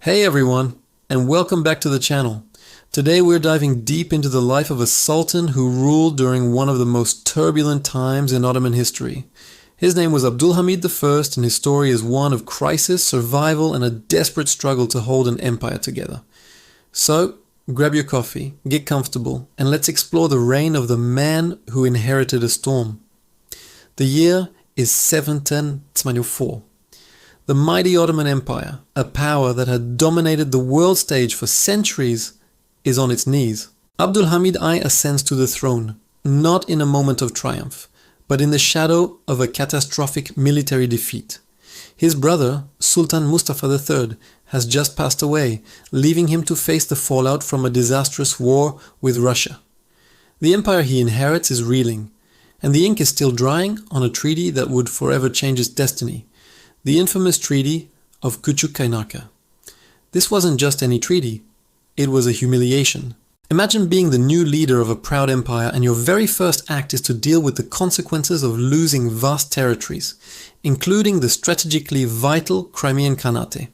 Hey everyone, and welcome back to the channel. Today we're diving deep into the life of a sultan who ruled during one of the most turbulent times in Ottoman history. His name was Abdulhamid I, and his story is one of crisis, survival, and a desperate struggle to hold an empire together. So, grab your coffee, get comfortable, and let's explore the reign of the man who inherited a storm. The year is 710-4. The mighty Ottoman Empire, a power that had dominated the world stage for centuries, is on its knees. Abdulhamid I ascends to the throne, not in a moment of triumph, but in the shadow of a catastrophic military defeat. His brother, Sultan Mustafa III, has just passed away, leaving him to face the fallout from a disastrous war with Russia. The empire he inherits is reeling, and the ink is still drying on a treaty that would forever change its destiny. The infamous Treaty of Kuchuk Kainarji. This wasn't just any treaty, it was a humiliation. Imagine being the new leader of a proud empire and your very first act is to deal with the consequences of losing vast territories, including the strategically vital Crimean Khanate.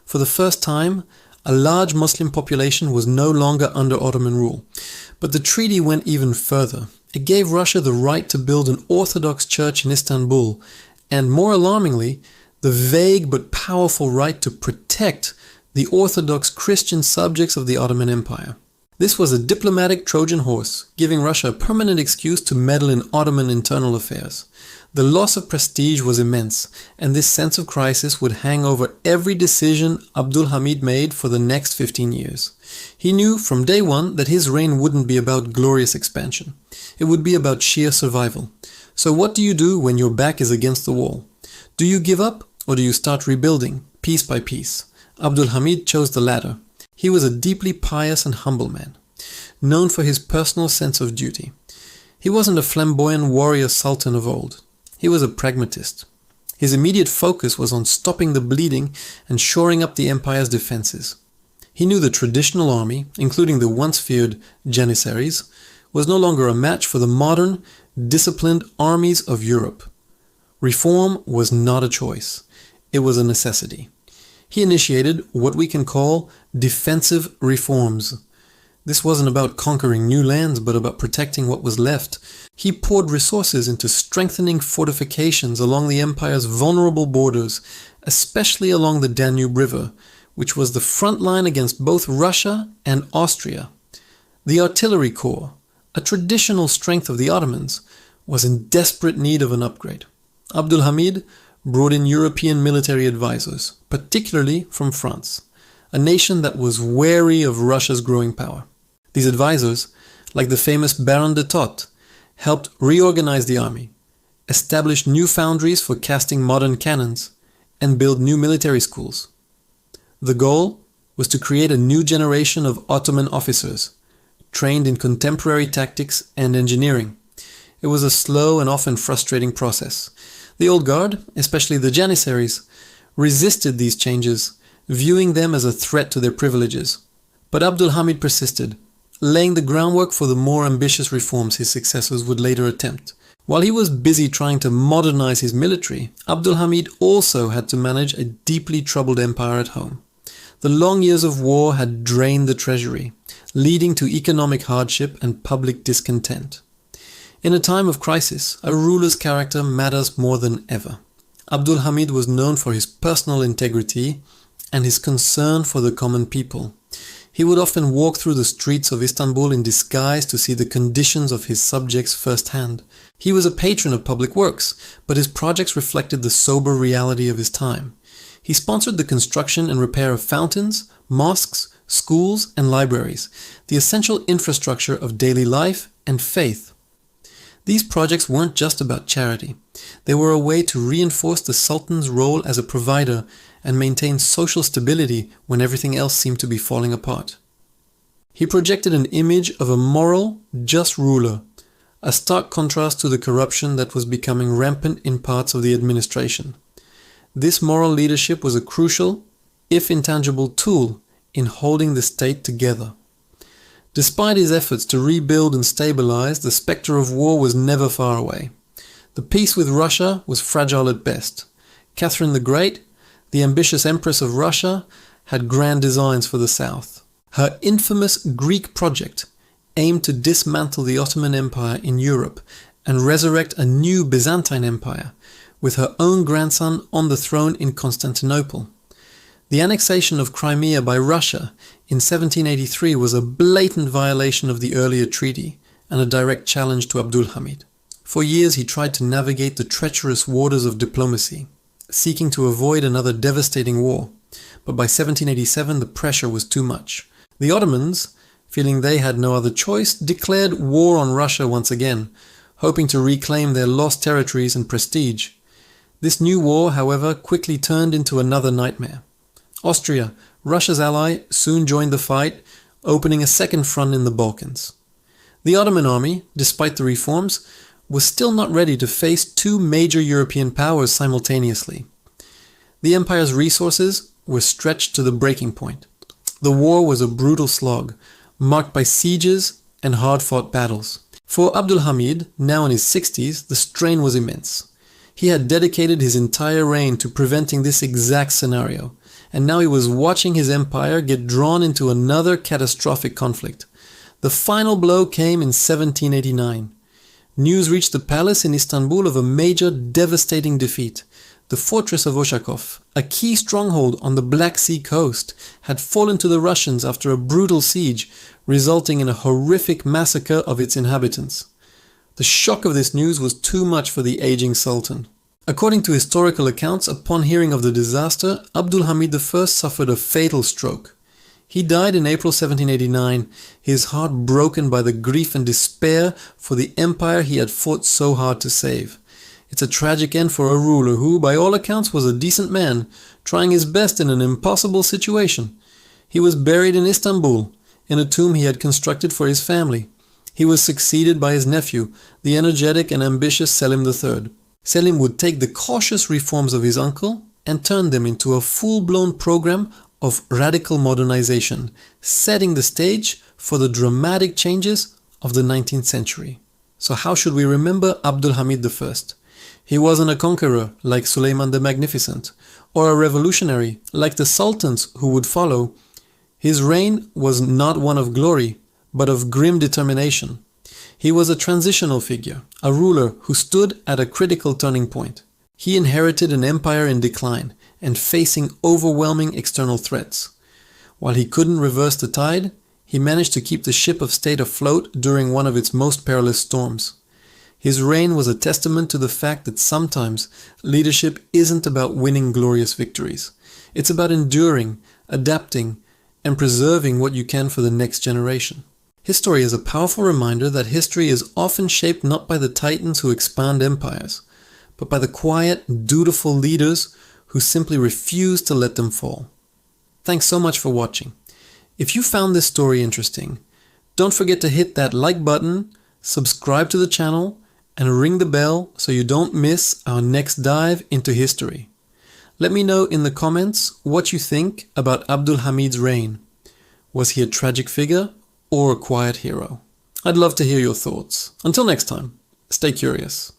For the first time, a large Muslim population was no longer under Ottoman rule. But the treaty went even further. It gave Russia the right to build an Orthodox church in Istanbul, and more alarmingly, the vague but powerful right to protect the Orthodox Christian subjects of the Ottoman Empire. This was a diplomatic Trojan horse, giving Russia a permanent excuse to meddle in Ottoman internal affairs. The loss of prestige was immense, and this sense of crisis would hang over every decision Abdulhamid made for the next 15 years. He knew from day one that his reign wouldn't be about glorious expansion. It would be about sheer survival. So what do you do when your back is against the wall? Do you give up, or do you start rebuilding, piece by piece? Abdulhamid chose the latter. He was a deeply pious and humble man, known for his personal sense of duty. He wasn't a flamboyant warrior sultan of old. He was a pragmatist. His immediate focus was on stopping the bleeding and shoring up the empire's defenses. He knew the traditional army, including the once feared Janissaries, was no longer a match for the modern, disciplined armies of Europe. Reform was not a choice. It was a necessity. He initiated what we can call defensive reforms. This wasn't about conquering new lands, but about protecting what was left. He poured resources into strengthening fortifications along the empire's vulnerable borders, especially along the Danube River, which was the front line against both Russia and Austria. The artillery corps, a traditional strength of the Ottomans, was in desperate need of an upgrade. Abdulhamid brought in European military advisors, particularly from France, a nation that was wary of Russia's growing power. These advisors, like the famous Baron de Tott, helped reorganize the army, establish new foundries for casting modern cannons, and build new military schools. The goal was to create a new generation of Ottoman officers, trained in contemporary tactics and engineering. It was a slow and often frustrating process. The old guard, especially the Janissaries, resisted these changes, viewing them as a threat to their privileges. But Abdulhamid persisted, laying the groundwork for the more ambitious reforms his successors would later attempt. While he was busy trying to modernize his military, Abdulhamid also had to manage a deeply troubled empire at home. The long years of war had drained the treasury, leading to economic hardship and public discontent. In a time of crisis, a ruler's character matters more than ever. Abdulhamid was known for his personal integrity and his concern for the common people. He would often walk through the streets of Istanbul in disguise to see the conditions of his subjects firsthand. He was a patron of public works, but his projects reflected the sober reality of his time. He sponsored the construction and repair of fountains, mosques, schools, and libraries, the essential infrastructure of daily life and faith. These projects weren't just about charity. They were a way to reinforce the Sultan's role as a provider and maintain social stability when everything else seemed to be falling apart. He projected an image of a moral, just ruler, a stark contrast to the corruption that was becoming rampant in parts of the administration. This moral leadership was a crucial, if intangible, tool in holding the state together. Despite his efforts to rebuild and stabilize, the specter of war was never far away. The peace with Russia was fragile at best. Catherine the Great, the ambitious Empress of Russia, had grand designs for the south. Her infamous Greek project aimed to dismantle the Ottoman Empire in Europe and resurrect a new Byzantine Empire, with her own grandson on the throne in Constantinople. The annexation of Crimea by Russia in 1783 was a blatant violation of the earlier treaty and a direct challenge to Abdulhamid. For years he tried to navigate the treacherous waters of diplomacy, seeking to avoid another devastating war, but by 1787 the pressure was too much. The Ottomans, feeling they had no other choice, declared war on Russia once again, hoping to reclaim their lost territories and prestige. This new war, however, quickly turned into another nightmare. Austria, Russia's ally, soon joined the fight, opening a second front in the Balkans. The Ottoman army, despite the reforms, was still not ready to face two major European powers simultaneously. The empire's resources were stretched to the breaking point. The war was a brutal slog, marked by sieges and hard-fought battles. For Abdulhamid, now in his 60s, the strain was immense. He had dedicated his entire reign to preventing this exact scenario, and now he was watching his empire get drawn into another catastrophic conflict. The final blow came in 1789. News reached the palace in Istanbul of a major, devastating defeat. The fortress of Oshakov, a key stronghold on the Black Sea coast, had fallen to the Russians after a brutal siege, resulting in a horrific massacre of its inhabitants. The shock of this news was too much for the aging Sultan. According to historical accounts, upon hearing of the disaster, Abdulhamid I suffered a fatal stroke. He died in April 1789, his heart broken by the grief and despair for the empire he had fought so hard to save. It's a tragic end for a ruler who, by all accounts, was a decent man, trying his best in an impossible situation. He was buried in Istanbul, in a tomb he had constructed for his family. He was succeeded by his nephew, the energetic and ambitious Selim III. Selim would take the cautious reforms of his uncle and turn them into a full-blown program of radical modernization, setting the stage for the dramatic changes of the 19th century. So how should we remember Abdulhamid I? He wasn't a conqueror like Suleiman the Magnificent, or a revolutionary like the sultans who would follow. His reign was not one of glory, but of grim determination. He was a transitional figure, a ruler who stood at a critical turning point. He inherited an empire in decline and facing overwhelming external threats. While he couldn't reverse the tide, he managed to keep the ship of state afloat during one of its most perilous storms. His reign was a testament to the fact that sometimes leadership isn't about winning glorious victories. It's about enduring, adapting, and preserving what you can for the next generation. History is a powerful reminder that history is often shaped not by the titans who expand empires, but by the quiet, dutiful leaders who simply refuse to let them fall. Thanks so much for watching. If you found this story interesting, don't forget to hit that like button, subscribe to the channel, and ring the bell so you don't miss our next dive into history. Let me know in the comments what you think about Abdulhamid's reign. Was he a tragic figure or a quiet hero? I'd love to hear your thoughts. Until next time, stay curious.